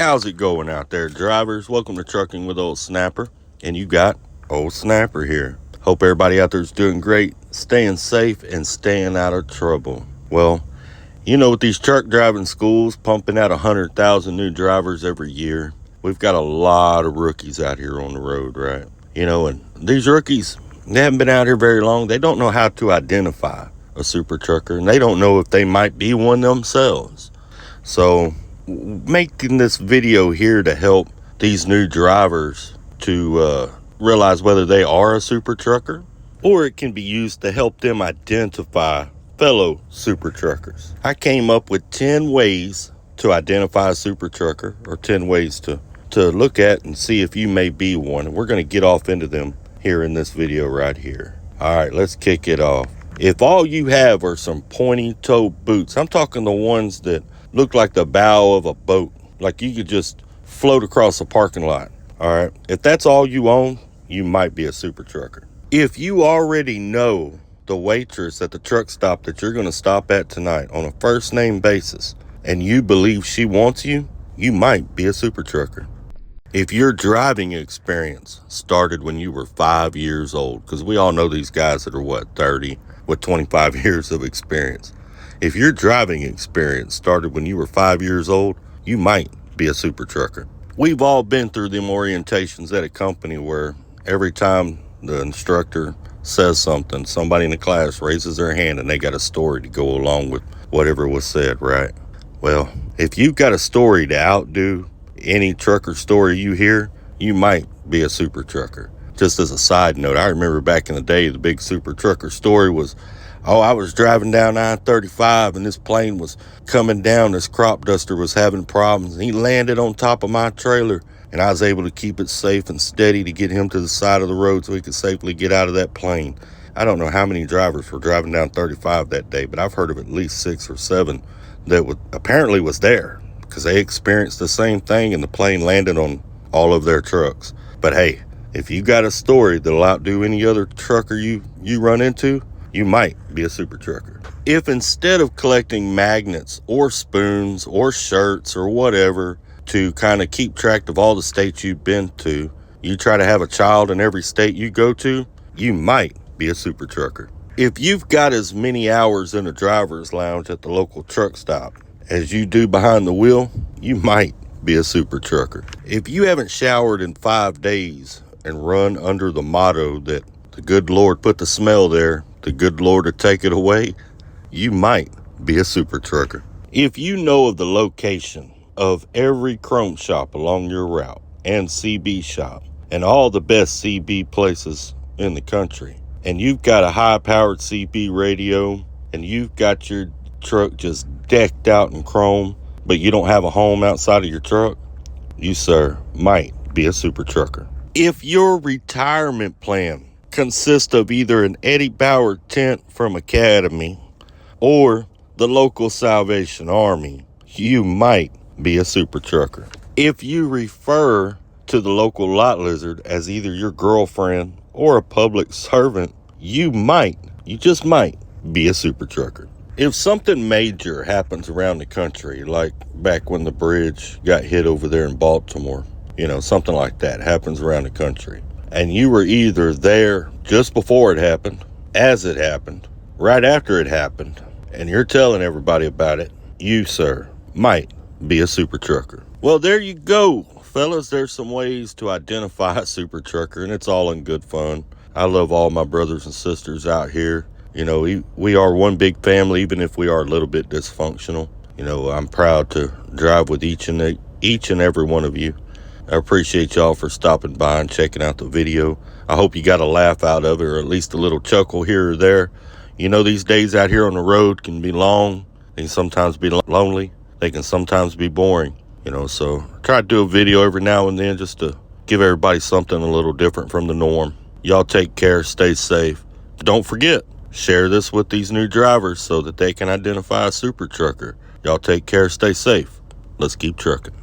How's it going out there, drivers? Welcome to Trucking with Old Snapper. And you got Old Snapper here. Hope everybody out there is doing great, staying safe, and staying out of trouble. Well, you know, with these truck driving schools pumping out 100,000 new drivers every year, we've got a lot of rookies out here on the road, right? You know, and these rookies, they haven't been out here very long. They don't know how to identify a super trucker, and they don't know if they might be one themselves. So making this video here to help these new drivers to realize whether they are a super trucker, or it can be used to help them identify fellow super truckers. I came up with 10 ways to identify a super trucker, or 10 ways to look at and see if you may be one. And we're going to get off into them here in this video right here. All right, let's kick it off. If all you have are some pointy-toe boots, I'm talking the ones that look like the bow of a boat, like you could just float across a parking lot. All right, if that's all you own, you might be a super trucker. If you already know the waitress at the truck stop that you're going to stop at tonight on a first name basis, and you believe she wants you, you might be a super trucker. If your driving experience started when you were 5 years old, because we all know these guys that are 30 with 25 years of experience. If your driving experience started when you were 5 years old, you might be a super trucker. We've all been through them orientations at a company where every time the instructor says something, somebody in the class raises their hand and they got a story to go along with whatever was said, right? Well, if you've got a story to outdo any trucker story you hear, you might be a super trucker. Just as a side note, I remember back in the day, the big super trucker story was, I was driving down I-35 and this plane was coming down. This crop duster was having problems. And he landed on top of my trailer and I was able to keep it safe and steady to get him to the side of the road so he could safely get out of that plane. I don't know how many drivers were driving down 35 that day, but I've heard of at least 6 or 7 that apparently was there because they experienced the same thing and the plane landed on all of their trucks. But hey, if you got a story that'll outdo any other trucker you run into, you might be a super trucker. If instead of collecting magnets or spoons or shirts or whatever to kind of keep track of all the states you've been to, you try to have a child in every state you go to, you might be a super trucker. If you've got as many hours in a driver's lounge at the local truck stop as you do behind the wheel, you might be a super trucker. If you haven't showered in 5 days and run under the motto that the good Lord put the smell there, the good Lord to take it away, you might be a super trucker. If you know of the location of every chrome shop along your route and CB shop and all the best CB places in the country, and you've got a high-powered CB radio and you've got your truck just decked out in chrome, but you don't have a home outside of your truck, you, sir, might be a super trucker. If your retirement plan consists of either an Eddie Bauer tent from Academy or the local Salvation Army, you might be a super trucker. If you refer to the local lot lizard as either your girlfriend or a public servant, you just might be a super trucker. If something major happens around the country, like back when the bridge got hit over there in Baltimore, something like that happens around the country, and you were either there just before it happened, as it happened, right after it happened, and you're telling everybody about it, you, sir, might be a super trucker. Well, there you go, fellas. There's some ways to identify a super trucker, and it's all in good fun. I love all my brothers and sisters out here. We are one big family, even if we are a little bit dysfunctional. I'm proud to drive with each and every one of you. I appreciate y'all for stopping by and checking out the video. I hope you got a laugh out of it, or at least a little chuckle here or there. These days out here on the road can be long. They can sometimes be lonely. They can sometimes be boring. So I try to do a video every now and then just to give everybody something a little different from the norm. Y'all take care, stay safe. Don't forget, share this with these new drivers so that they can identify a super trucker. Y'all take care, stay safe. Let's keep trucking.